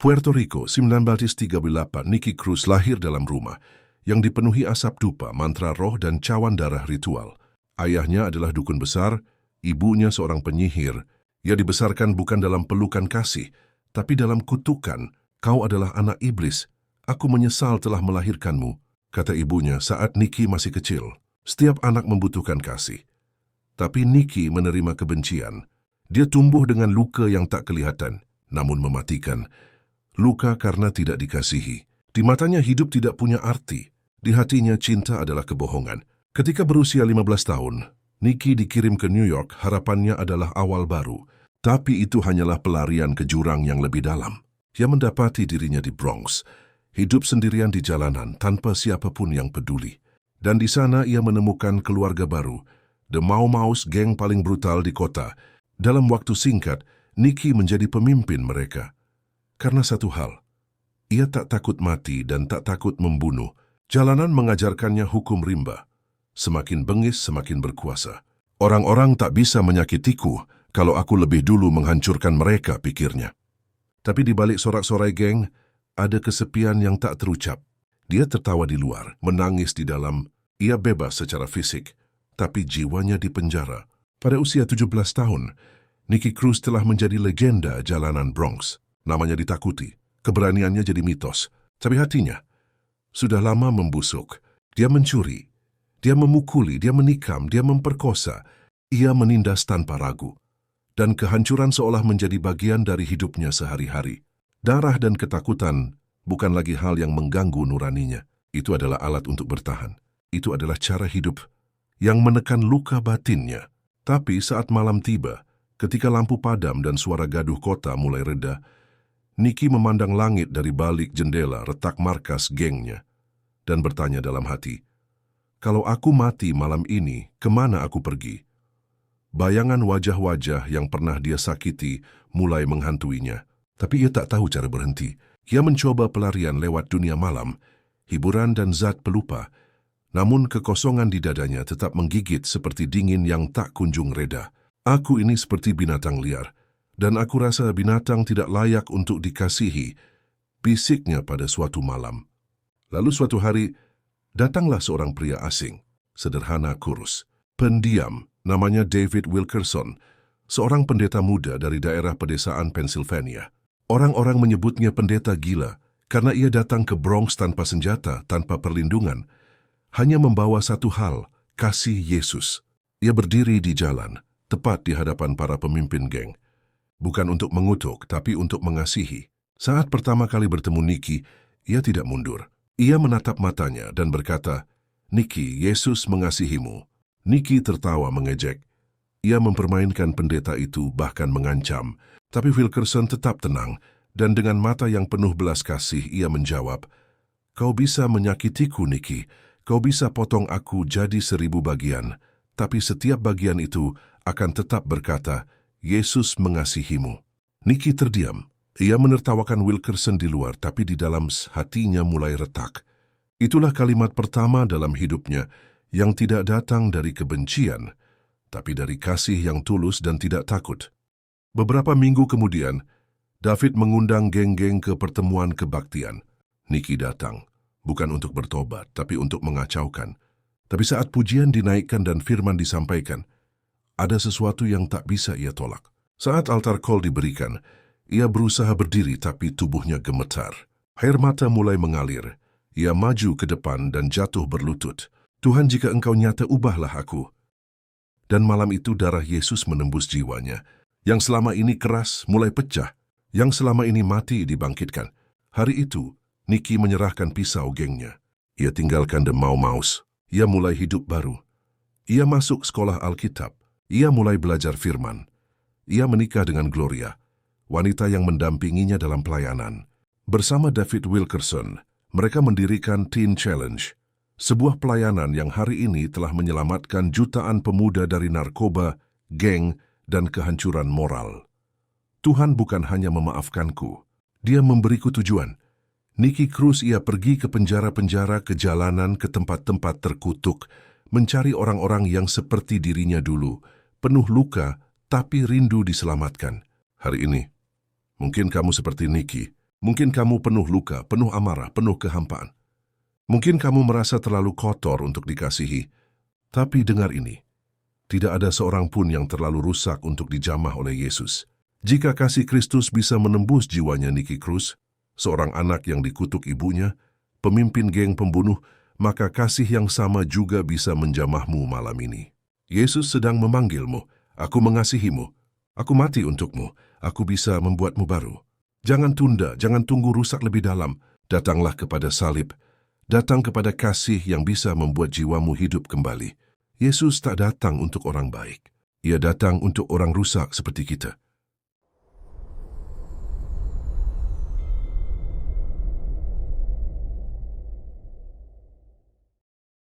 Puerto Rico, 1938, Nicky Cruz lahir dalam rumah yang dipenuhi asap dupa, mantra roh, dan cawan darah ritual. Ayahnya adalah dukun besar, ibunya seorang penyihir. Ia dibesarkan bukan dalam pelukan kasih, tapi dalam kutukan. Kau adalah anak iblis. Aku menyesal telah melahirkanmu, kata ibunya saat Nicky masih kecil. Setiap anak membutuhkan kasih. Tapi Nicky menerima kebencian. Dia tumbuh dengan luka yang tak kelihatan, namun mematikan. Luka karena tidak dikasihi. Di matanya hidup tidak punya arti. Di hatinya cinta adalah kebohongan. Ketika berusia 15 tahun, Nicky dikirim ke New York. Harapannya adalah awal baru. Tapi itu hanyalah pelarian ke jurang yang lebih dalam. Ia mendapati dirinya di Bronx. Hidup sendirian di jalanan tanpa siapapun yang peduli. Dan di sana ia menemukan keluarga baru. The Mau Maus, geng paling brutal di kota. Dalam waktu singkat, Nicky menjadi pemimpin mereka. Karena satu hal, ia tak takut mati dan tak takut membunuh. Jalanan mengajarkannya hukum rimba. Semakin bengis, semakin berkuasa. Orang-orang tak bisa menyakitiku kalau aku lebih dulu menghancurkan mereka, pikirnya. Tapi di balik sorak-sorai geng, ada kesepian yang tak terucap. Dia tertawa di luar, menangis di dalam. Ia bebas secara fisik, tapi jiwanya di penjara. Pada usia 17 tahun, Nicky Cruz telah menjadi legenda jalanan Bronx. Namanya ditakuti, keberaniannya jadi mitos. Tapi hatinya sudah lama membusuk. Dia mencuri, dia memukuli, dia menikam, dia memperkosa. Ia menindas tanpa ragu. Dan kehancuran seolah menjadi bagian dari hidupnya sehari-hari. Darah dan ketakutan bukan lagi hal yang mengganggu nuraninya. Itu adalah alat untuk bertahan. Itu adalah cara hidup yang menekan luka batinnya. Tapi saat malam tiba, ketika lampu padam dan suara gaduh kota mulai reda, Nicky memandang langit dari balik jendela retak markas gengnya dan bertanya dalam hati, kalau aku mati malam ini, kemana aku pergi? Bayangan wajah-wajah yang pernah dia sakiti mulai menghantuinya, tapi ia tak tahu cara berhenti. Ia mencoba pelarian lewat dunia malam, hiburan dan zat pelupa, namun kekosongan di dadanya tetap menggigit seperti dingin yang tak kunjung reda. Aku ini seperti binatang liar. Dan aku rasa binatang tidak layak untuk dikasihi, bisiknya pada suatu malam. Lalu suatu hari, datanglah seorang pria asing, sederhana kurus, pendiam, namanya David Wilkerson, seorang pendeta muda dari daerah pedesaan Pennsylvania. Orang-orang menyebutnya pendeta gila karena ia datang ke Bronx tanpa senjata, tanpa perlindungan, hanya membawa satu hal, kasih Yesus. Ia berdiri di jalan, tepat di hadapan para pemimpin geng. Bukan untuk mengutuk, tapi untuk mengasihi. Saat pertama kali bertemu Nicky, ia tidak mundur. Ia menatap matanya dan berkata, "Nicky, Yesus mengasihimu." Nicky tertawa mengejek. Ia mempermainkan pendeta itu, bahkan mengancam. Tapi Wilkerson tetap tenang, dan dengan mata yang penuh belas kasih, ia menjawab, "Kau bisa menyakitiku, Nicky. Kau bisa potong aku jadi 1000 bagian. Tapi setiap bagian itu akan tetap berkata, Yesus mengasihimu." Nicky terdiam. Ia menertawakan Wilkerson di luar, tapi di dalam hatinya mulai retak. Itulah kalimat pertama dalam hidupnya yang tidak datang dari kebencian, tapi dari kasih yang tulus dan tidak takut. Beberapa minggu kemudian, David mengundang geng-geng ke pertemuan kebaktian. Nicky datang, bukan untuk bertobat, tapi untuk mengacaukan. Tapi saat pujian dinaikkan dan firman disampaikan, ada sesuatu yang tak bisa ia tolak. Saat altar call diberikan, ia berusaha berdiri tapi tubuhnya gemetar. Air mata mulai mengalir. Ia maju ke depan dan jatuh berlutut. "Tuhan, jika Engkau nyata, ubahlah aku." Dan malam itu darah Yesus menembus jiwanya. Yang selama ini keras mulai pecah. Yang selama ini mati dibangkitkan. Hari itu, Nicky menyerahkan pisau gengnya. Ia tinggalkan The Mau Maus. Ia mulai hidup baru. Ia masuk sekolah Alkitab. Ia mulai belajar firman. Ia menikah dengan Gloria, wanita yang mendampinginya dalam pelayanan. Bersama David Wilkerson, mereka mendirikan Teen Challenge, sebuah pelayanan yang hari ini telah menyelamatkan jutaan pemuda dari narkoba, geng, dan kehancuran moral. Tuhan bukan hanya memaafkanku, Dia memberiku tujuan. Nicky Cruz ia pergi ke penjara-penjara, ke jalanan, ke tempat-tempat terkutuk, mencari orang-orang yang seperti dirinya dulu, penuh luka, tapi rindu diselamatkan. Hari ini, mungkin kamu seperti Nicky, Mungkin kamu penuh luka, penuh amarah, penuh kehampaan. Mungkin kamu merasa terlalu kotor untuk dikasihi. Tapi dengar ini, tidak ada seorang pun yang terlalu rusak untuk dijamah oleh Yesus. Jika kasih Kristus bisa menembus jiwanya Nicky Cruz, seorang anak yang dikutuk ibunya, pemimpin geng pembunuh, maka kasih yang sama juga bisa menjamahmu malam ini. Yesus sedang memanggilmu, aku mengasihimu, aku mati untukmu, aku bisa membuatmu baru. Jangan tunda, jangan tunggu rusak lebih dalam, datanglah kepada salib, datang kepada kasih yang bisa membuat jiwamu hidup kembali. Yesus tak datang untuk orang baik, Ia datang untuk orang rusak seperti kita.